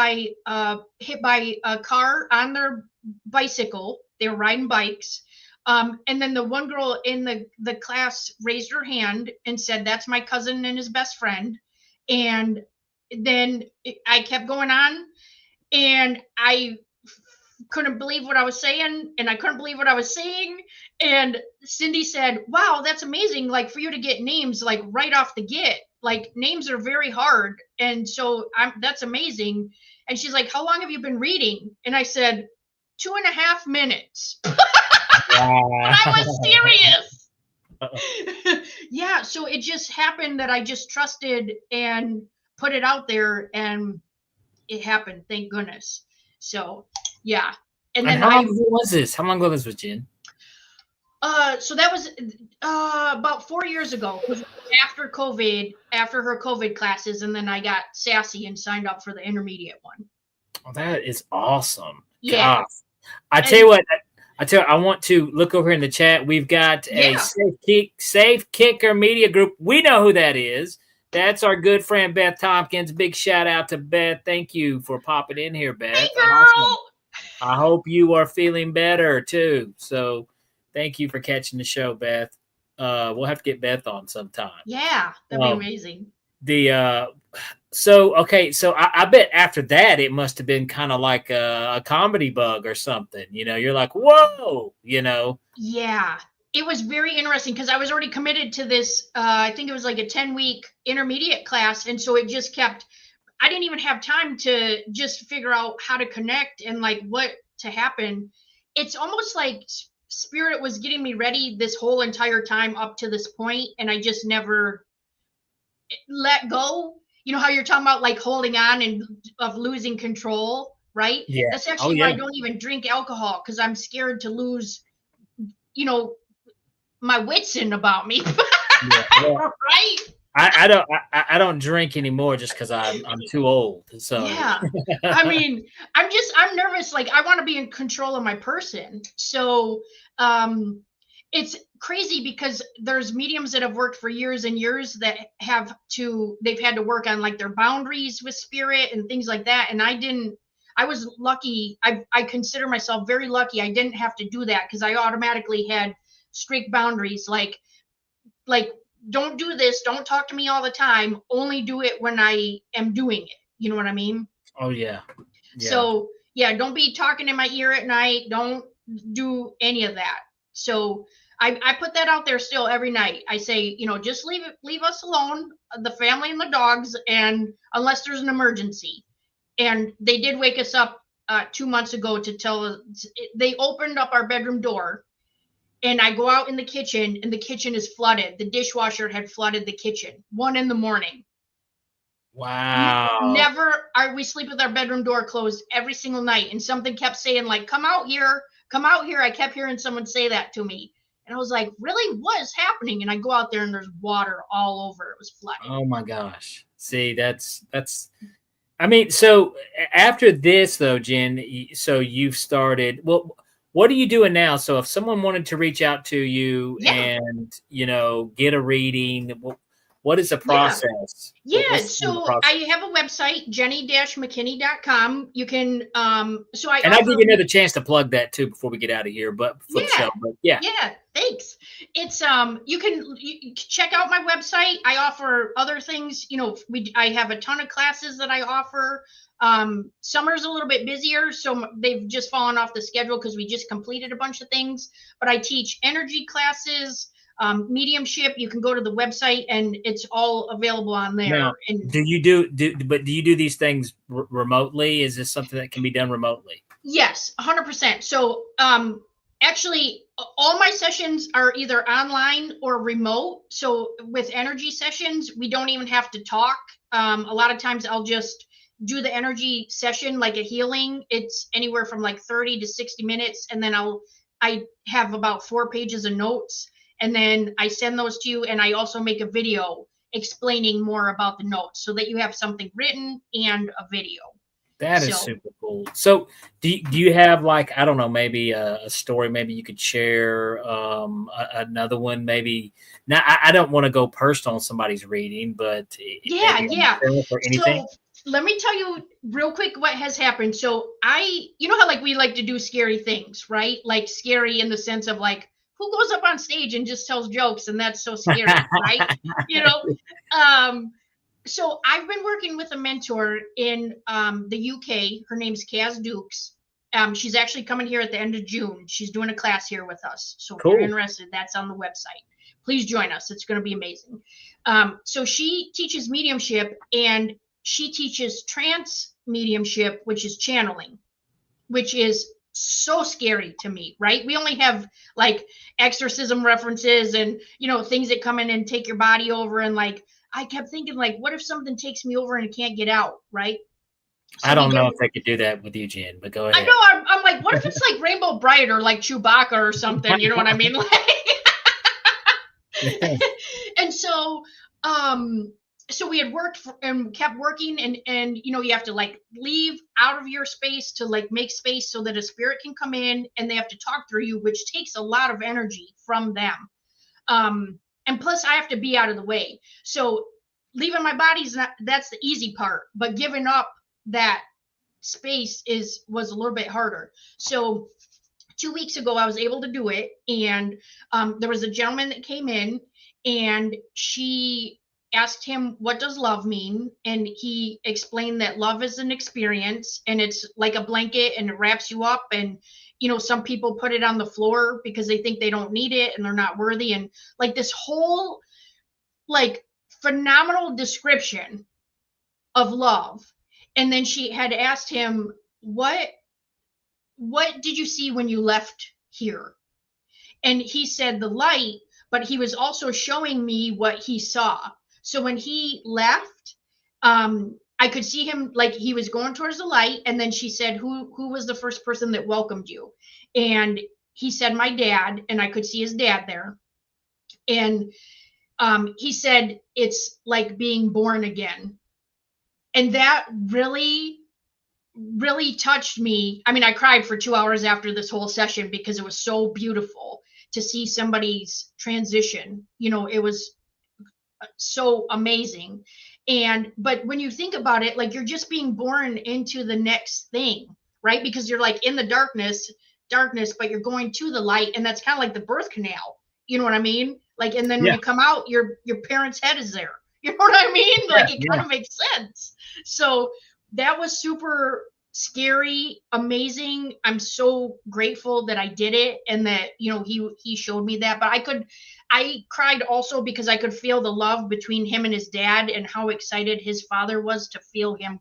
hit by a car on their bicycle. They were riding bikes. And then the one girl in the class raised her hand and said, that's my cousin and his best friend. And then I kept going on, and I couldn't believe what I was saying, and I couldn't believe what I was saying. And Cindy said, wow, that's amazing. Like for you to get names, like right off the get, like names are very hard. And so that's amazing. And she's like, how long have you been reading? And I said, 2.5 minutes. I was serious. Yeah. So it just happened that I just trusted and put it out there, and it happened. Thank goodness. So yeah. And then how long ago was this? How long ago was this, Jen? So that was about 4 years ago, after COVID, after her COVID classes, and then I got sassy and signed up for the intermediate one. Oh, that is awesome. Yeah. Gosh. I tell you what, I want to look over in the chat. We've got a Safe Kicker Media Group. We know who that is. That's our good friend Beth Tompkins. Big shout out to Beth. Thank you for popping in here, Beth. Hey, girl. Awesome. I hope you are feeling better too. So thank you for catching the show, Beth. We'll have to get Beth on sometime. Yeah, that'd be amazing. So I bet after that it must have been kind of like a comedy bug or something. You're like, whoa, Yeah, it was very interesting because I was already committed to this. I think it was like a 10-week intermediate class, and so it just kept. I didn't even have time to just figure out how to connect and like what to happen. It's almost like Spirit was getting me ready this whole entire time up to this point, and I just never let go. You know how you're talking about like holding on and of losing control, right? Yeah. That's actually why I don't even drink alcohol, because I'm scared to lose, my wits in about me. Right? I don't drink anymore just because I'm too old. So yeah, I mean, I'm nervous. Like I want to be in control of my person. So it's crazy because there's mediums that have worked for years and years that they've had to work on like their boundaries with spirit and things like that. And I was lucky. I consider myself very lucky. I didn't have to do that because I automatically had strict boundaries. Like, don't do this. Don't talk to me all the time. Only do it when I am doing it. You know what I mean? Oh yeah. So yeah, don't be talking in my ear at night. Don't do any of that. So I put that out there still every night. I say, just leave us alone, the family and the dogs, and unless there's an emergency. And they did wake us up 2 months ago to tell us. They opened up our bedroom door, and I go out in the kitchen, and the kitchen is flooded. The dishwasher had flooded the kitchen. 1 a.m. Wow. We sleep with our bedroom door closed every single night. And something kept saying, like, come out here. I kept hearing someone say that to me. And I was like, really, what is happening? And I go out there and there's water all over. It was flooded. Oh my gosh. See, that's, I mean, so after this though, Jen, so you've started, well, what are you doing now? So if someone wanted to reach out to you and, get a reading, what is the process? Yeah. So I have a website, jenny-mckinney.com. You can, I'll give you another chance to plug that too before we get out of here, but for the show, Yeah, thanks. It's, you can check out my website. I offer other things, I have a ton of classes that I offer. Summer's a little bit busier, so they've just fallen off the schedule because we just completed a bunch of things, but I teach energy classes, mediumship. You can go to the website and it's all available on there. Now, do you do these things remotely? Is this something that can be done remotely? Yes, 100%. So, actually all my sessions are either online or remote. So with energy sessions, we don't even have to talk. A lot of times I'll just do the energy session, like a healing. It's anywhere from like 30 to 60 minutes. And then I have about 4 pages of notes. And then I send those to you, and I also make a video explaining more about the notes so that you have something written and a video. That is super cool. So do you have, like, I don't know, maybe a story maybe you could share, another one maybe? Now, I don't want to go personal on somebody's reading, but for anything. So let me tell you real quick what has happened. So how like we like to do scary things, right? Like scary in the sense of like, who goes up on stage and just tells jokes, and that's so scary, right? So I've been working with a mentor in the UK. Her name's Kaz Dukes. She's actually coming here at the end of June. She's doing a class here with us. So if you're interested, that's on the website. Please join us. It's going to be amazing. So she teaches mediumship, and she teaches trance mediumship, which is channeling, which is so scary to me, right? We only have like exorcism references and, things that come in and take your body over. And like, I kept thinking, like, what if something takes me over and it can't get out, right? So I don't know if they could do that with you, Jen, but go ahead. I know. I'm like, what if it's like Rainbow Bright or like Chewbacca or something? You know what I mean? And so, so we had worked and kept working, and you have to like leave out of your space to like make space so that a spirit can come in, and they have to talk through you, which takes a lot of energy from them. And plus I have to be out of the way. So leaving my body's that's the easy part, but giving up that space was a little bit harder. So 2 weeks ago I was able to do it, and there was a gentleman that came in, and she asked him, what does love mean? And he explained that love is an experience, and it's like a blanket, and it wraps you up. And some people put it on the floor because they think they don't need it and they're not worthy, and like this whole like phenomenal description of love. And then she had asked him, what did you see when you left here? And he said the light, but he was also showing me what he saw. So when he left, I could see him, like he was going towards the light. And then she said, who was the first person that welcomed you? And he said, my dad. And I could see his dad there. And he said, it's like being born again. And that really, really touched me. I mean, I cried for 2 hours after this whole session because it was so beautiful. to see somebody's transition. You know, it was so amazing. But when you think about it, like, you're just being born into the next thing, right? Because you're like in the darkness, but you're going to the light, and that's kind of like the birth canal. You know what I mean? Like, and then when you come out, your parents' head is there. You know what I mean? Like, it kind of makes sense. So that was super scary, amazing. I'm so grateful that I did it, and that, you know, he showed me that. But I cried also because I could feel the love between him and his dad, and how excited his father was to feel him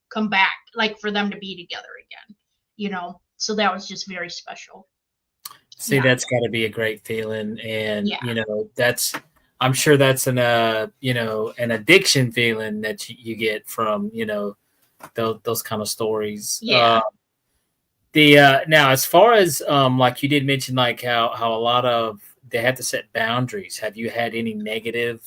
come back, like, for them to be together again, you know. So that was just very special. See, that's got to be a great feeling. And, you know, I'm sure that's an, you know, an addiction feeling that you get from, you know, those kind of stories. Yeah. Now, as far as, like you did mention, like how a lot of, they have to set boundaries. Have you had any negativity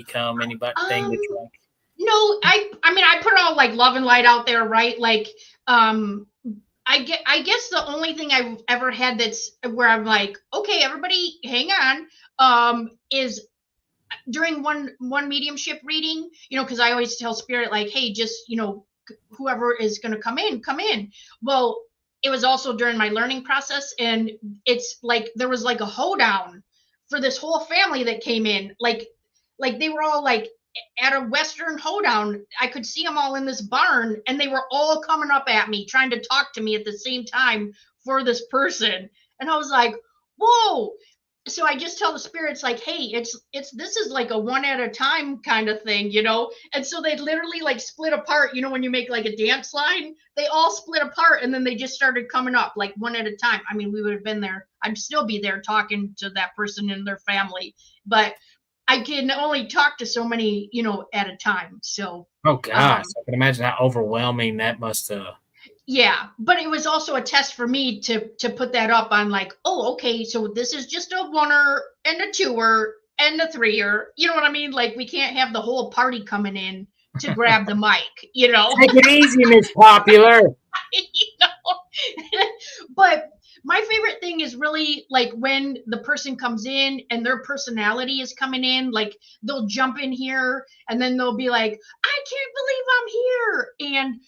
come? Anybody thing that you're like? No, I mean, I put all like love and light out there, right? Like, I guess the only thing I've ever had that's where I'm like, okay, everybody hang on, is during one mediumship reading, you know, because I always tell spirit, like, hey, just, you know, whoever is going to come in. Well, it was also during my learning process, and it's like there was like a hoedown for this whole family that came in, like they were all like at a Western hoedown. I could see them all in this barn, and they were all coming up at me, trying to talk to me at the same time for this person. And I was like, whoa. So I just tell the spirits, like, hey, this is like a one at a time kind of thing, you know? And so they literally like split apart, you know, when you make like a dance line, they all split apart, and then they just started coming up like one at a time. I mean, we would have been there. I'd still be there talking to that person and their family, but I can only talk to so many, you know, at a time. So, oh gosh, I can imagine how overwhelming that must have. Yeah, but it was also a test for me to put that up on, like, oh, okay, so this is just a oneer and a twoer and a threer. You know what I mean? Like, we can't have the whole party coming in to grab the mic, you know? Take it easy, Miss Popular. You know? But my favorite thing is really like when the person comes in and their personality is coming in, like they'll jump in here and then they'll be like, I can't believe I'm here. And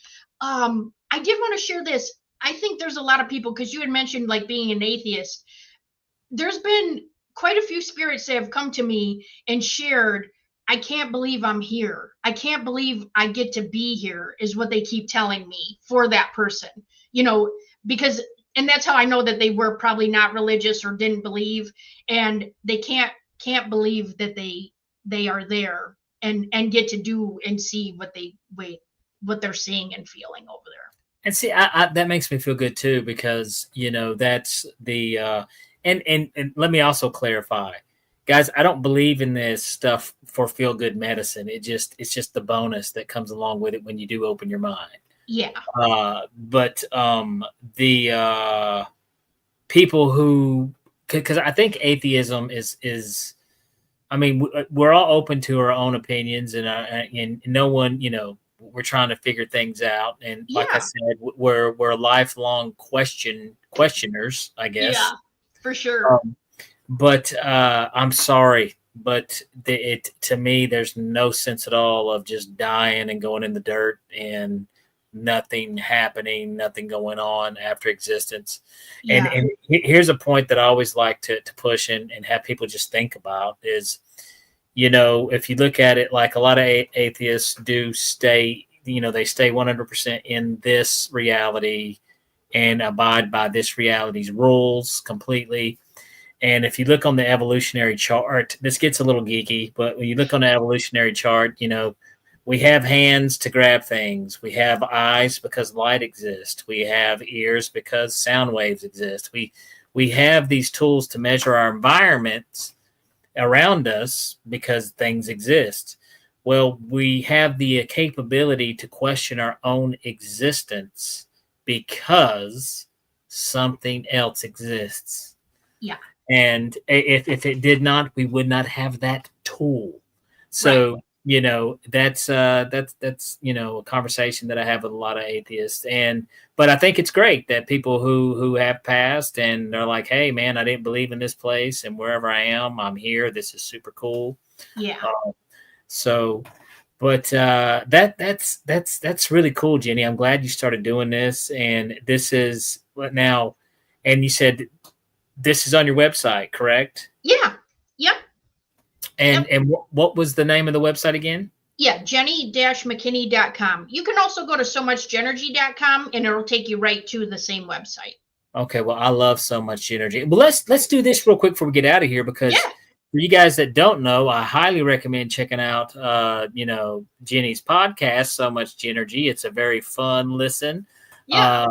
I did want to share this. I think there's a lot of people, because you had mentioned like being an atheist. There's been quite a few spirits that have come to me and shared, I can't believe I'm here. I can't believe I get to be here, is what they keep telling me for that person, you know, because, and that's how I know that they were probably not religious or didn't believe, and they can't believe that they are there and get to do and see what they're seeing and feeling over there. And see, I that makes me feel good too, because, you know, that's the and let me also clarify, guys, I don't believe in this stuff for feel good medicine. It's just the bonus that comes along with it when you do open your mind. Yeah. But the people who, because I think atheism is, I mean, we're all open to our own opinions, and no one, you know, we're trying to figure things out. And like I said, we're lifelong questioners, I guess. Yeah, for sure. But I'm sorry, but to me, there's no sense at all of just dying and going in the dirt and nothing happening, nothing going on after existence. Yeah. And here's a point that I always like to push and have people just think about is, you know, if you look at it, like a lot of atheists do stay, you know, they stay 100% in this reality and abide by this reality's rules completely. And if you look on the evolutionary chart, this gets a little geeky, but when you look on the evolutionary chart, you know, we have hands to grab things. We have eyes because light exists. We have ears because sound waves exist. We have these tools to measure our environments around us because things exist. Well, we have the capability to question our own existence because something else exists. Yeah. And if it did not, we would not have that tool. So you know, that's you know, a conversation that I have with a lot of atheists. But I think it's great that people who have passed and they're like, hey man, I didn't believe in this place, and wherever I am, I'm here. This is super cool. Yeah. So but that's really cool, Jenny. I'm glad you started doing this, and this is what now, and you said this is on your website, correct? Yeah. Yep. And what was the name of the website again? Yeah, jenny-mckinney.com. You can also go to somuchenergy.com and it'll take you right to the same website. Okay, well, I love So Much Energy. Well, let's do this real quick before we get out of here, because for you guys that don't know, I highly recommend checking out you know, Jenny's podcast, So Much Energy. It's a very fun listen. Yeah.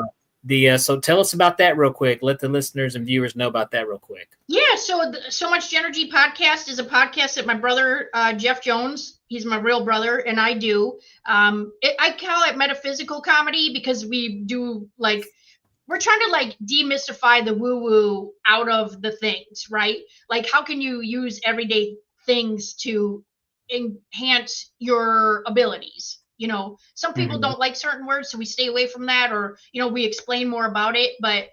So tell us about that real quick. Let the listeners and viewers know about that real quick. Yeah, So Much Energy podcast is a podcast that my brother Jeff Jones, he's my real brother, and I do. I call it metaphysical comedy because we do, like, we're trying to like demystify the woo-woo out of the things, right? Like, how can you use everyday things to enhance your abilities? You know, some people don't like certain words, so we stay away from that, or, you know, we explain more about it. But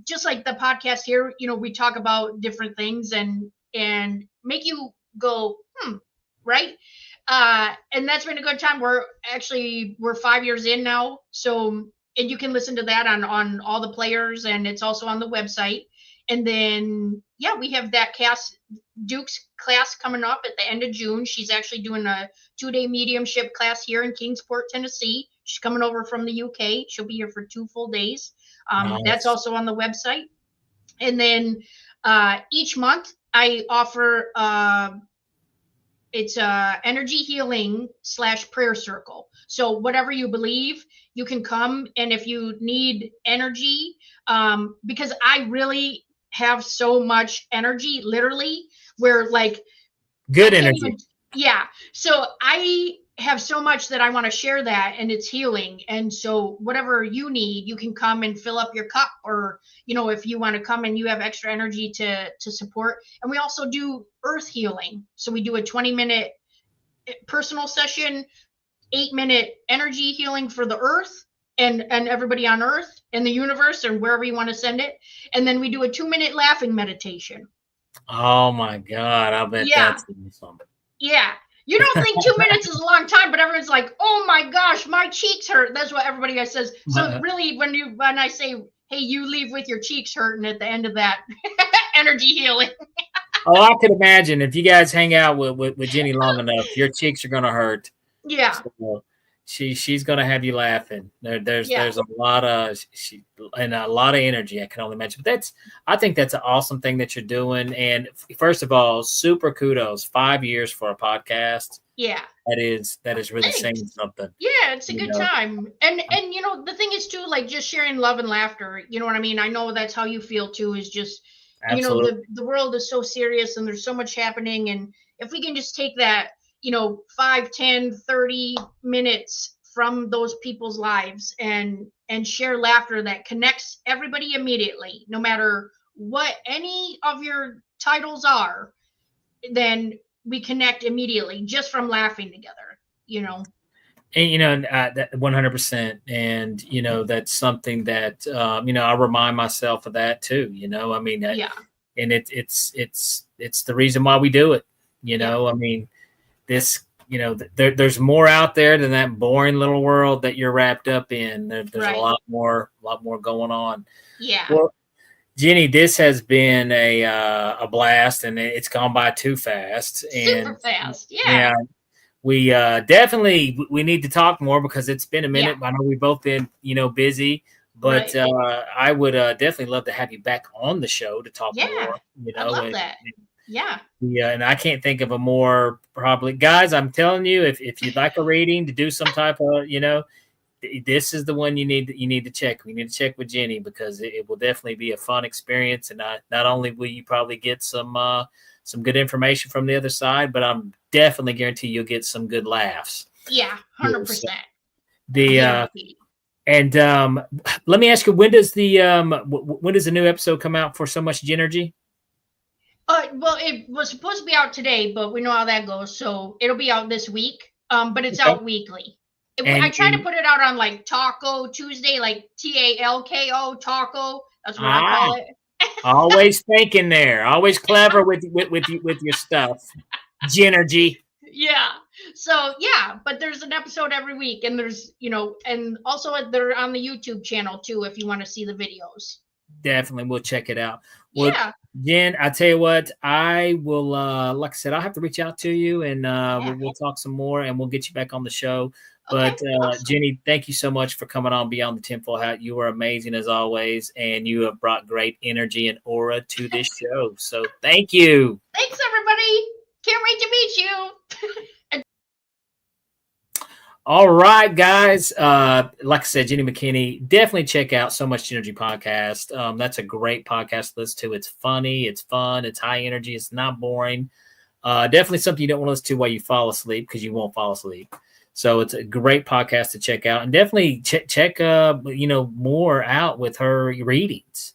just like the podcast here, you know, we talk about different things and make you go, right? And that's been a good time. We're 5 years in now. So, and you can listen to that on all the players, and it's also on the website. And then, yeah, we have that Duke's class coming up at the end of June. She's actually doing a 2-day mediumship class here in Kingsport, Tennessee. She's coming over from the UK. She'll be here for 2 full days. Nice. That's also on the website. And then each month I offer it's energy healing / prayer circle. So whatever you believe, you can come. And if you need energy, because I really have so much energy, literally, where like good energy. Yeah. So I have so much that I want to share that, and it's healing. And so whatever you need, you can come and fill up your cup, or, you know, if you want to come and you have extra energy to support. And we also do earth healing. So we do a 20-minute personal session, 8-minute energy healing for the earth and everybody on earth and the universe and wherever you want to send it. And then we do a 2-minute laughing meditation. Oh my God. I bet that's awesome. Yeah. You don't think 2 minutes is a long time, but everyone's like, oh my gosh, my cheeks hurt. That's what everybody says. So really, when I say, hey, you leave with your cheeks hurting at the end of that energy healing. Oh, I could imagine if you guys hang out with Jenny long enough, your cheeks are going to hurt. Yeah. So she's going to have you laughing. There's a lot of a lot of energy. I can only imagine. But I think that's an awesome thing that you're doing. And first of all, super kudos. 5 years for a podcast. Yeah. That is really saying something. Yeah, it's a good time. And you know, the thing is too, like, just sharing love and laughter. You know what I mean? I know that's how you feel too, is just, absolutely. You know, the world is so serious and there's so much happening. And if we can just take that, you know, 5, 10, 30 minutes from those people's lives and share laughter that connects everybody immediately, no matter what any of your titles are, then we connect immediately just from laughing together, you know. And, you know, that 100%. And, you know, that's something that, you know, I remind myself of that too, you know, I mean, and it's the reason why we do it. You know, I mean, this, you know, there's more out there than that boring little world that you're wrapped up in. There's a lot more going on. Yeah. Well, Jenny, this has been a blast, and it's gone by too fast. Super fast. Yeah. We definitely we need to talk more because it's been a minute. I know we've both been, you know, busy, but I would definitely love to have you back on the show to talk more. You know, I love that. Yeah. Yeah, and I can't think of a more probably, guys. I'm telling you, if you'd like a reading to do some type of, you know, this is the one you need to check. We need to check with Jenny because it will definitely be a fun experience, and not only will you probably get some good information from the other side, but I'm definitely guarantee you'll get some good laughs. Yeah, 100%. And let me ask you, when does the new episode come out for So Much Energy? Well, it was supposed to be out today, but we know how that goes, so it'll be out this week. But it's out weekly. I try to put it out on like Taco Tuesday, like TALKO Taco. That's what I call it. Always thinking there. Always clever with your stuff. Genergy. Yeah. So yeah, but there's an episode every week, and there's and also they're on the YouTube channel too if you want to see the videos. Definitely, we'll check it out. Well, yeah. Jen, I tell you what, I will. Like I said, I'll have to reach out to you, and we'll talk some more, and we'll get you back on the show. But awesome. Jenny, thank you so much for coming on Beyond the Tinfoil Hat. You are amazing as always, and you have brought great energy and aura to this show. So thank you. Thanks, everybody. Can't wait to meet you. All right, guys. Like I said, Jenny McKinney, definitely check out So Much Energy podcast. That's a great podcast to listen to. It's funny, it's fun, it's high energy, it's not boring. Definitely something you don't want to listen to while you fall asleep, because you won't fall asleep. So it's a great podcast to check out, and definitely check more out with her readings.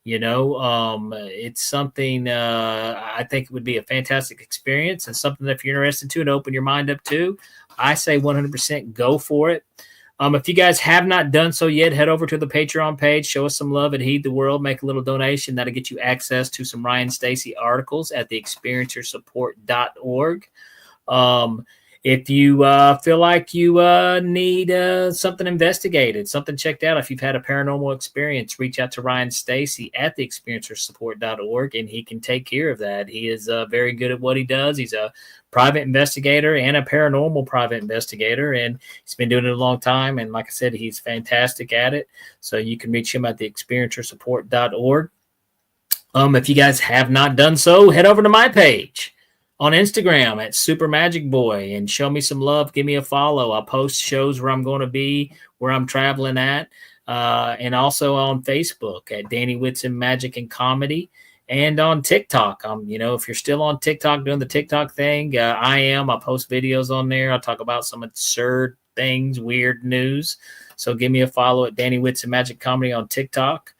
It's something I think it would be a fantastic experience, and something that if you're interested to and open your mind up to, I say 100% go for it. If you guys have not done so yet, head over to the Patreon page, show us some love and heed the world, make a little donation. That'll get you access to some Ryan Stacy articles at theexperiencersupport.org. If you feel like you need something investigated, something checked out, if you've had a paranormal experience, reach out to Ryan Stacy at theexperiencersupport.org, and he can take care of that. He is very good at what he does. He's a private investigator and a paranormal private investigator, and he's been doing it a long time. And like I said, he's fantastic at it. So you can reach him at theexperiencersupport.org. If you guys have not done so, head over to my page on Instagram at Super Magic Boy and show me some love. Give me a follow. I'll post shows where I'm going to be, where I'm traveling at, and also on Facebook at Danny Whitson Magic and Comedy, and on TikTok. If you're still on TikTok doing the TikTok thing, I am. I post videos on there. I'll talk about some absurd things, weird news. So give me a follow at Danny Whitson Magic Comedy on TikTok.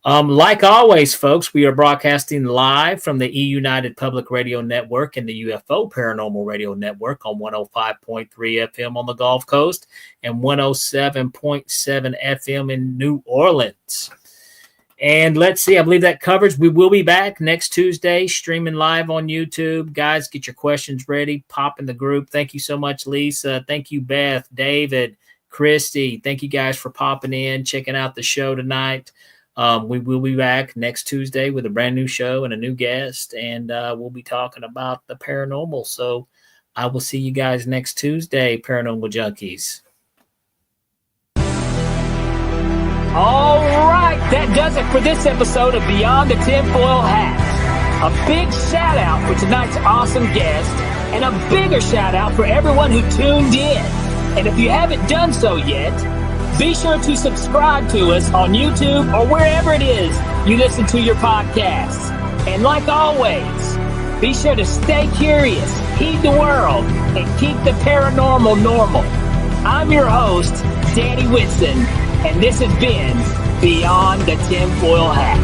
Like always, folks, we are broadcasting live from the E-United Public Radio Network and the UFO Paranormal Radio Network on 105.3 FM on the Gulf Coast and 107.7 FM in New Orleans. And let's see, I believe that covers. We will be back next Tuesday, streaming live on YouTube. Guys, get your questions ready. Pop in the group. Thank you so much, Lisa. Thank you, Beth, David, Christy. Thank you guys for popping in, checking out the show tonight. We will be back next Tuesday with a brand new show and a new guest, and we'll be talking about the paranormal. So I will see you guys next Tuesday, Paranormal Junkies. All right, that does it for this episode of Beyond the Tinfoil Hat. A big shout out for tonight's awesome guest, and a bigger shout out for everyone who tuned in. And if you haven't done so yet, be sure to subscribe to us on YouTube or wherever it is you listen to your podcasts. And like always, be sure to stay curious, heed the world, and keep the paranormal normal. I'm your host, Danny Whitson, and this has been Beyond the Tinfoil Hat.